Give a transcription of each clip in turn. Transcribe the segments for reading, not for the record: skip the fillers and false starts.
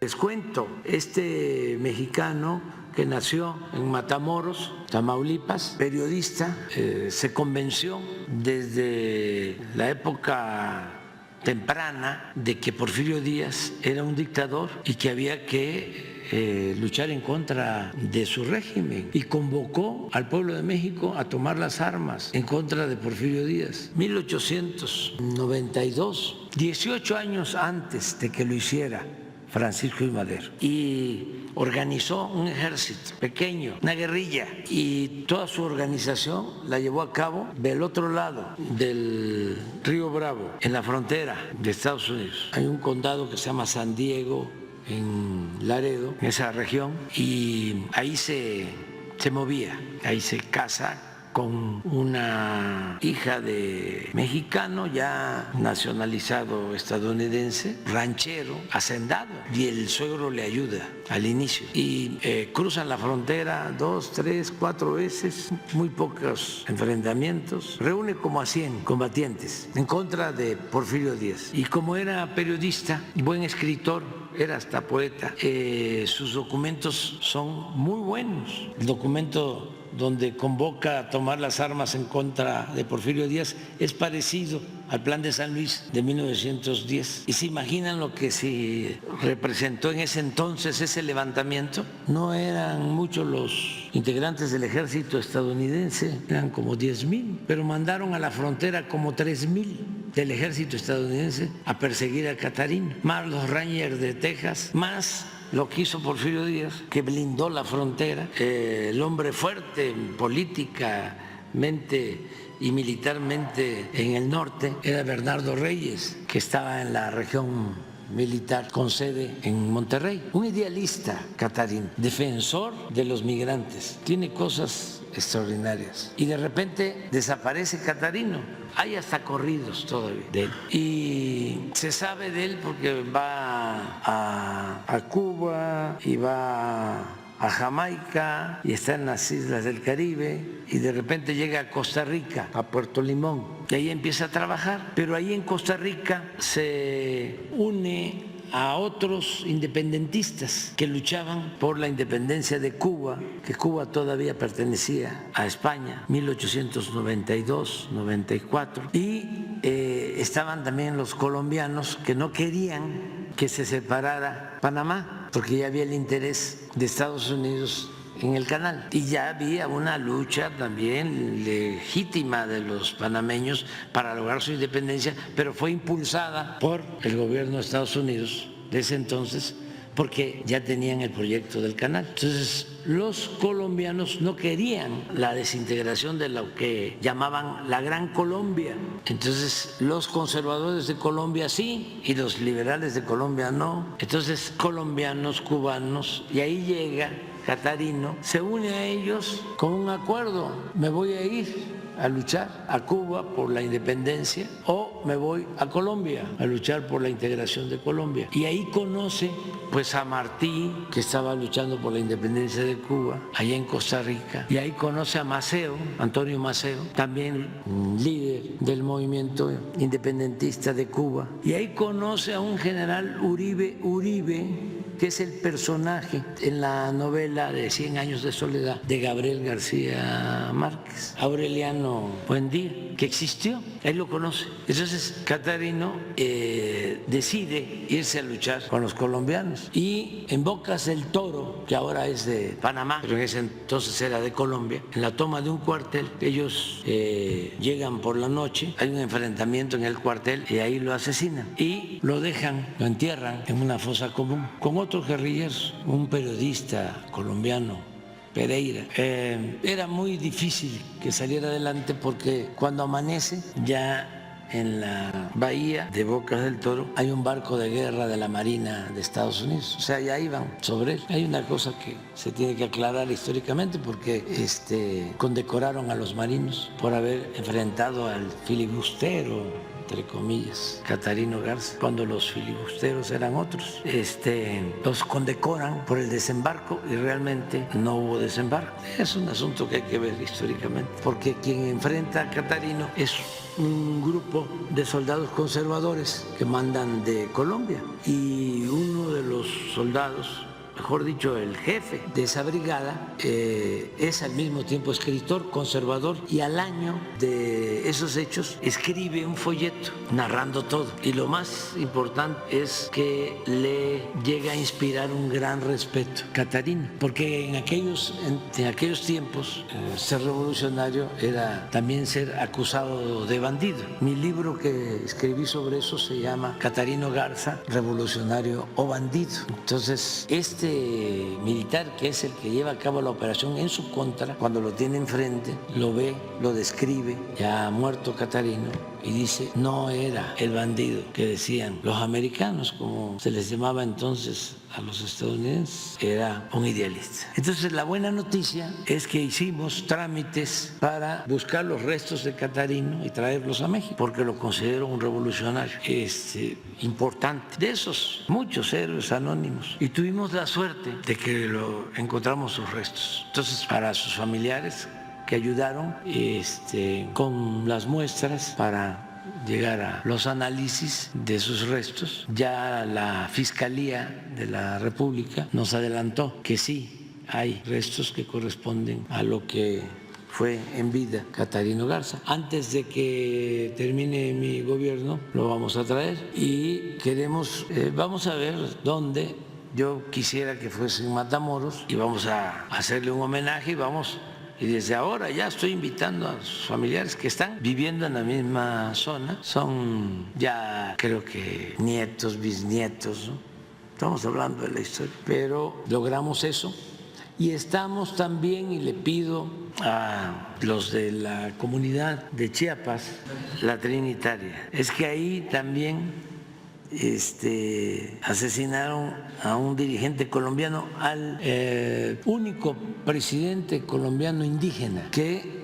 Les cuento, este mexicano que nació en Matamoros, Tamaulipas, periodista, se convenció desde la época temprana de que Porfirio Díaz era un dictador y que había que luchar en contra de su régimen, y convocó al pueblo de México a tomar las armas en contra de Porfirio Díaz. 1892, 18 años antes de que lo hiciera Francisco I. Madero, y organizó un ejército pequeño, una guerrilla, y toda su organización la llevó a cabo del otro lado del río Bravo, en la frontera de Estados Unidos. Hay un condado que se llama San Diego, en Laredo, en esa región, y ahí se movía, ahí se casa con una hija de mexicano ya nacionalizado estadounidense, ranchero, hacendado, y el suegro le ayuda al inicio. Y cruzan la frontera 2, 3, 4 veces, muy pocos enfrentamientos, reúne como a 100 combatientes en contra de Porfirio Díaz. Y como era periodista, buen escritor, era hasta poeta, sus documentos son muy buenos. El documento donde convoca a tomar las armas en contra de Porfirio Díaz es parecido al Plan de San Luis de 1910. ¿Y se imaginan lo que se representó en ese entonces ese levantamiento? No eran muchos los integrantes del ejército estadounidense, eran como 10,000, pero mandaron a la frontera como 3,000 del ejército estadounidense a perseguir a Catarino, más los Rangers de Texas, más lo que hizo Porfirio Díaz, que blindó la frontera. El hombre fuerte políticamente y militarmente en el norte era Bernardo Reyes, que estaba en la región militar con sede en Monterrey. Un idealista, Catarino, defensor de los migrantes, tiene cosas extraordinarias. Y de repente desaparece Catarino. Hay hasta corridos todavía de él. Y se sabe de él porque va a Cuba y va a Jamaica y está en las islas del Caribe, y de repente llega a Costa Rica, a Puerto Limón, y ahí empieza a trabajar. Pero ahí en Costa Rica se une a otros independentistas que luchaban por la independencia de Cuba, que Cuba todavía pertenecía a España, 1892-94, y estaban también los colombianos que no querían que se separara Panamá, porque ya había el interés de Estados Unidos en el canal, y ya había una lucha también legítima de los panameños para lograr su independencia, pero fue impulsada por el gobierno de Estados Unidos de ese entonces, porque ya tenían el proyecto del canal. Entonces los colombianos no querían la desintegración de lo que llamaban la Gran Colombia. Entonces los conservadores de Colombia sí y los liberales de Colombia no. Entonces colombianos, cubanos, y ahí llega Catarino, se une a ellos con un acuerdo: me voy a ir a luchar a Cuba por la independencia, o me voy a Colombia a luchar por la integración de Colombia. Y ahí conoce pues a Martí, que estaba luchando por la independencia de Cuba, allá en Costa Rica, y ahí conoce a Maceo, Antonio Maceo, también líder del movimiento independentista de Cuba, y ahí conoce a un general Uribe, que es el personaje en la novela de 100 años de soledad de Gabriel García Márquez, Aureliano Buendía, que existió, él lo conoce. Entonces Catarino decide irse a luchar con los colombianos, y en Bocas del Toro, que ahora es de Panamá, pero en ese entonces era de Colombia, en la toma de un cuartel, ellos llegan por la noche, hay un enfrentamiento en el cuartel y ahí lo asesinan y lo dejan, lo entierran en una fosa común con otros guerrilleros. Un periodista colombiano, Pereira, era muy difícil que saliera adelante, porque cuando amanece ya en la bahía de Bocas del Toro hay un barco de guerra de la Marina de Estados Unidos, o sea, ya iban sobre él. Hay una cosa que se tiene que aclarar históricamente, porque condecoraron a los marinos por haber enfrentado al filibustero entre comillas, Catarino Garza, cuando los filibusteros eran otros. Los condecoran por el desembarco y realmente no hubo desembarco. Es un asunto que hay que ver históricamente, porque quien enfrenta a Catarino es un grupo de soldados conservadores que mandan de Colombia, y uno de los soldados, mejor dicho, el jefe de esa brigada, es al mismo tiempo escritor, conservador, y al año de esos hechos escribe un folleto narrando todo. Y lo más importante es que le llega a inspirar un gran respeto a Catarino, porque en aquellos tiempos ser revolucionario era también ser acusado de bandido. Mi libro que escribí sobre eso se llama Catarino Garza, revolucionario o bandido. Entonces, militar, que es el que lleva a cabo la operación en su contra, cuando lo tiene enfrente, lo ve, lo describe, ya muerto Catarino, y dice, no era el bandido que decían los americanos, como se les llamaba entonces a los estadounidenses, era un idealista. Entonces, la buena noticia es que hicimos trámites para buscar los restos de Catarino y traerlos a México, porque lo considero un revolucionario importante, de esos muchos héroes anónimos, y tuvimos la suerte de que encontramos sus restos. Entonces, para sus familiares que ayudaron con las muestras para llegar a los análisis de sus restos, ya la Fiscalía de la República nos adelantó que sí hay restos que corresponden a lo que fue en vida Catarino Garza. Antes de que termine mi gobierno lo vamos a traer y vamos a ver dónde. Yo quisiera que fuese en Matamoros y vamos a hacerle un homenaje y desde ahora ya estoy invitando a sus familiares que están viviendo en la misma zona. Son ya creo que nietos, bisnietos, ¿no? Estamos hablando de la historia, pero logramos eso. Y estamos también, y le pido a los de la comunidad de Chiapas, la Trinitaria, es que ahí también asesinaron a un dirigente colombiano, al único presidente colombiano indígena que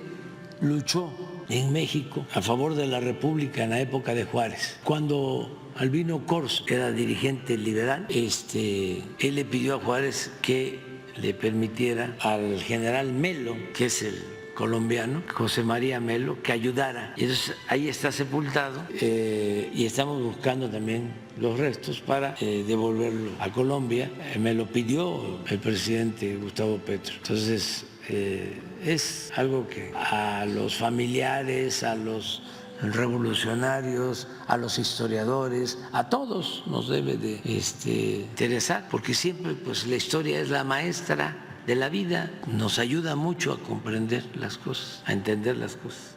luchó en México a favor de la República en la época de Juárez. Cuando Albino Corzo era dirigente liberal, él le pidió a Juárez que le permitiera al general Melo, que es el colombiano, José María Melo, que ayudara. Y entonces ahí está sepultado y estamos buscando también los restos para devolverlo a Colombia. Me lo pidió el presidente Gustavo Petro. Entonces es algo que a los familiares, a los revolucionarios, a los historiadores, a todos nos debe de interesar, porque siempre pues la historia es la maestra de la vida, nos ayuda mucho a comprender las cosas, a entender las cosas.